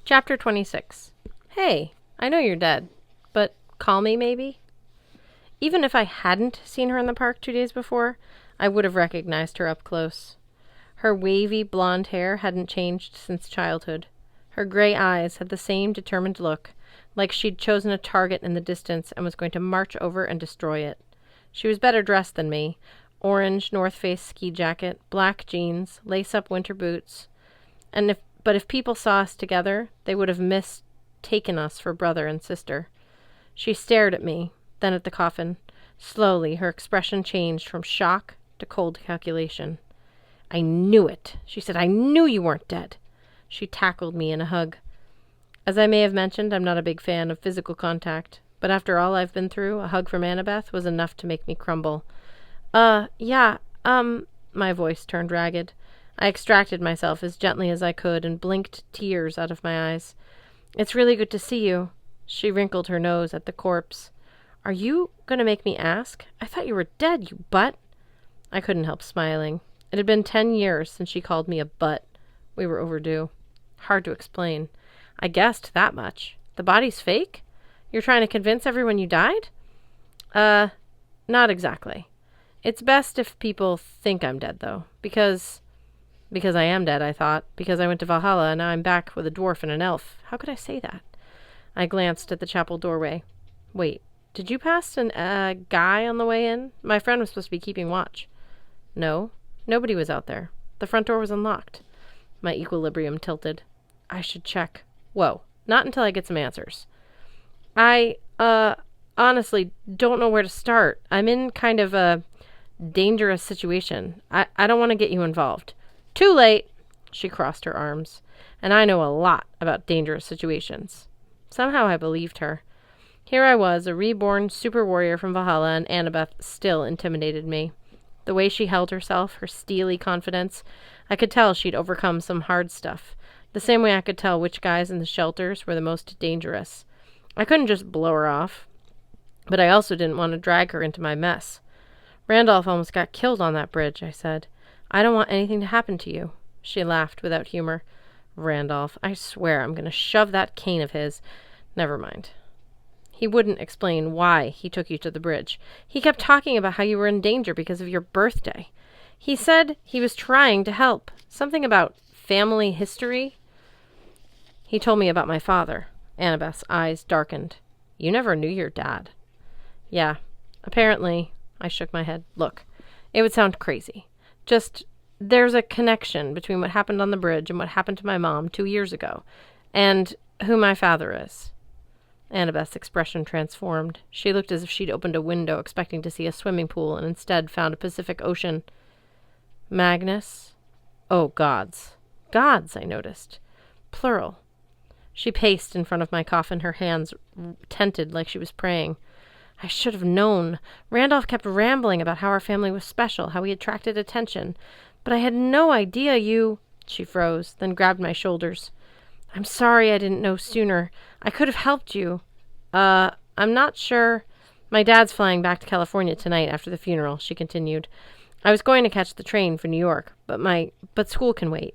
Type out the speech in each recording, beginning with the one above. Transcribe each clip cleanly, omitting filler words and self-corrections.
Chapter 26. Hey, I know you're dead, but call me maybe? Even if I hadn't seen her in the park 2 days before, I would have recognized her up close. Her wavy blonde hair hadn't changed since childhood. Her gray eyes had the same determined look, like she'd chosen a target in the distance and was going to march over and destroy it. She was better dressed than me. Orange North Face ski jacket, black jeans, lace-up winter boots. But if people saw us together, they would have mistaken us for brother and sister. She stared at me, then at the coffin. Slowly, her expression changed from shock to cold calculation. I knew it, she said. I knew you weren't dead. She tackled me in a hug. As I may have mentioned, I'm not a big fan of physical contact, but after all I've been through, a hug from Annabeth was enough to make me crumble. My voice turned ragged. I extracted myself as gently as I could and blinked tears out of my eyes. It's really good to see you. She wrinkled her nose at the corpse. Are you going to make me ask? I thought you were dead, you butt. I couldn't help smiling. It had been 10 years since she called me a butt. We were overdue. Hard to explain. I guessed that much. The body's fake? You're trying to convince everyone you died? Not exactly. It's best if people think I'm dead, though. Because I am dead, I thought. Because I went to Valhalla, and now I'm back with a dwarf and an elf. How could I say that? I glanced at the chapel doorway. Wait, did you pass a guy on the way in? My friend was supposed to be keeping watch. No, nobody was out there. The front door was unlocked. My equilibrium tilted. I should check. Whoa, not until I get some answers. I honestly don't know where to start. I'm in kind of a dangerous situation. I don't want to get you involved. Too late, she crossed her arms, and I know a lot about dangerous situations. Somehow I believed her. Here I was, a reborn super warrior from Valhalla, and Annabeth still intimidated me. The way she held herself, her steely confidence, I could tell she'd overcome some hard stuff, the same way I could tell which guys in the shelters were the most dangerous. I couldn't just blow her off, but I also didn't want to drag her into my mess. Randolph almost got killed on that bridge, I said. I don't want anything to happen to you. She laughed without humor. Randolph, I swear I'm going to shove that cane of his. Never mind. He wouldn't explain why he took you to the bridge. He kept talking about how you were in danger because of your birthday. He said he was trying to help. Something about family history. He told me about my father. Annabeth's eyes darkened. You never knew your dad. Yeah, apparently. I shook my head. Look, it would sound crazy. Just, there's a connection between what happened on the bridge and what happened to my mom 2 years ago, and who my father is. Annabeth's expression transformed. She looked as if she'd opened a window expecting to see a swimming pool and instead found a Pacific Ocean. Magnus? Oh, gods. Gods, I noticed. Plural. She paced in front of my coffin, her hands tented like she was praying. I should have known. Randolph kept rambling about how our family was special, how we attracted attention. But I had no idea you... She froze, then grabbed my shoulders. I'm sorry I didn't know sooner. I could have helped you. I'm not sure. My dad's flying back to California tonight after the funeral, she continued. I was going to catch the train for New York, but school can wait.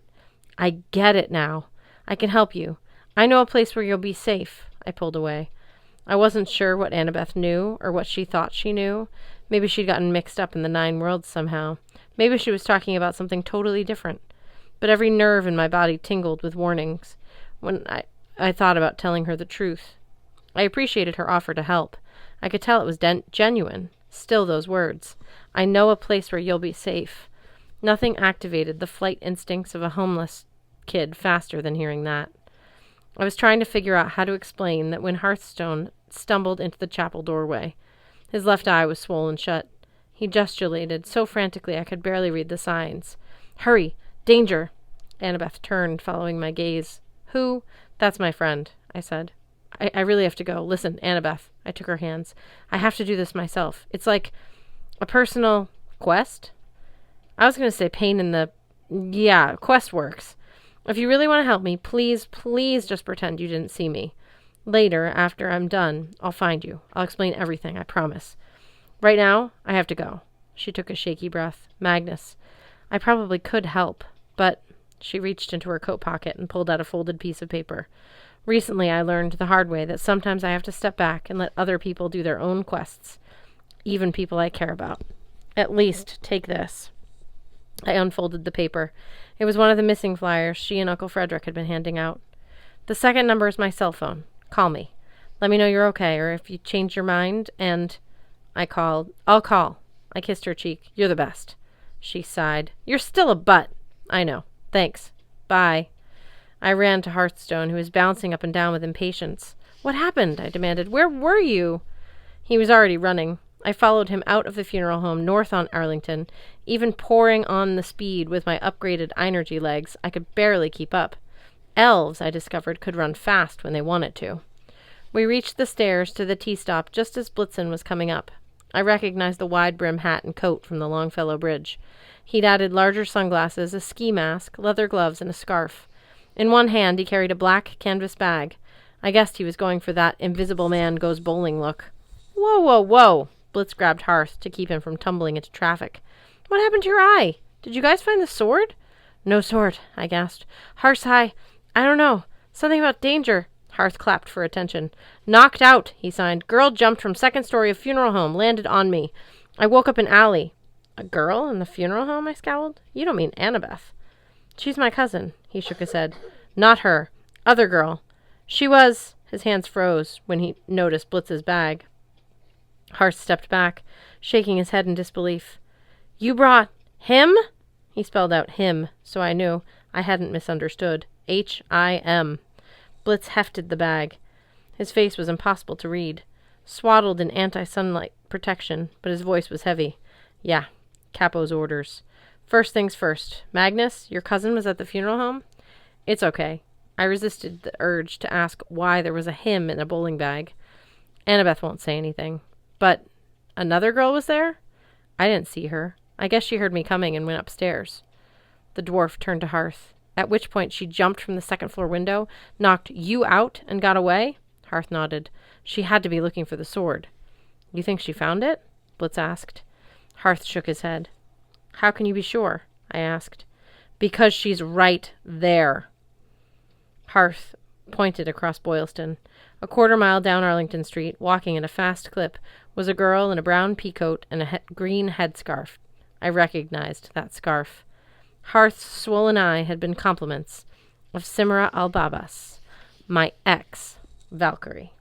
I get it now. I can help you. I know a place where you'll be safe. I pulled away. I wasn't sure what Annabeth knew or what she thought she knew. Maybe she'd gotten mixed up in the 9 worlds somehow. Maybe she was talking about something totally different. But every nerve in my body tingled with warnings when I thought about telling her the truth. I appreciated her offer to help. I could tell it was genuine. Still those words. I know a place where you'll be safe. Nothing activated the flight instincts of a homeless kid faster than hearing that. I was trying to figure out how to explain that when Hearthstone stumbled into the chapel doorway. His left eye was swollen shut. He gesticulated so frantically I could barely read the signs. Hurry! Danger! Annabeth turned, following my gaze. Who? That's my friend, I said. I really have to go. Listen, Annabeth. I took her hands. I have to do this myself. It's like a personal quest? I was going to say pain in the... Yeah, quest works. If you really want to help me, please just pretend you didn't see me. Later, after I'm done, I'll find you. I'll explain everything, I promise. Right now, I have to go. She took a shaky breath. Magnus, I probably could help, but She reached into her coat pocket and pulled out a folded piece of paper. Recently, I learned the hard way that sometimes I have to step back and let other people do their own quests, even people I care about. At least, take this. I unfolded the paper. It was one of the missing flyers she and Uncle Frederick had been handing out. The second number is my cell phone. Call me. Let me know you're okay, or if you change your mind, and... I called. I'll call. I kissed her cheek. You're the best. She sighed. You're still a butt. I know. Thanks. Bye. I ran to Hearthstone, who was bouncing up and down with impatience. What happened? I demanded. Where were you? He was already running. I followed him out of the funeral home north on Arlington, even pouring on the speed with my upgraded energy legs. I could barely keep up. Elves, I discovered, could run fast when they wanted to. We reached the stairs to the T-stop just as Blitzen was coming up. I recognized the wide-brim hat and coat from the Longfellow Bridge. He'd added larger sunglasses, a ski mask, leather gloves, and a scarf. In one hand, he carried a black canvas bag. I guessed he was going for that invisible man goes bowling look. Whoa, whoa, whoa! Blitz grabbed Hearth to keep him from tumbling into traffic. What happened to your eye? Did you guys find the sword? No sword, I gasped. Hearth's eye. I don't know. Something about danger. Hearth clapped for attention. Knocked out, he signed. Girl jumped from second story of funeral home, landed on me. I woke up in alley. A girl in the funeral home? I scowled. You don't mean Annabeth. She's my cousin. He shook his head. Not her. Other girl. She was... His hands froze when he noticed Blitz's bag. Hearth stepped back, shaking his head in disbelief. You brought him? He spelled out him, so I knew I hadn't misunderstood. H-I-M. Blitz hefted the bag. His face was impossible to read. Swaddled in anti-sunlight protection, but his voice was heavy. Yeah, Capo's orders. First things first. Magnus, your cousin was at the funeral home? It's okay. I resisted the urge to ask why there was a him in a bowling bag. Annabeth won't say anything. But another girl was there? I didn't see her. I guess she heard me coming and went upstairs. The dwarf turned to Hearth, at which point she jumped from the second-floor window, knocked you out, and got away? Hearth nodded. She had to be looking for the sword. You think she found it? Blitz asked. Hearth shook his head. How can you be sure? I asked. Because she's right there. Hearth pointed across Boylston. A quarter-mile down Arlington Street, walking at a fast clip, was a girl in a brown peacoat and a green headscarf. I recognized that scarf. Hearth's swollen eye had been compliments of Simra al-Babas, my ex, Valkyrie.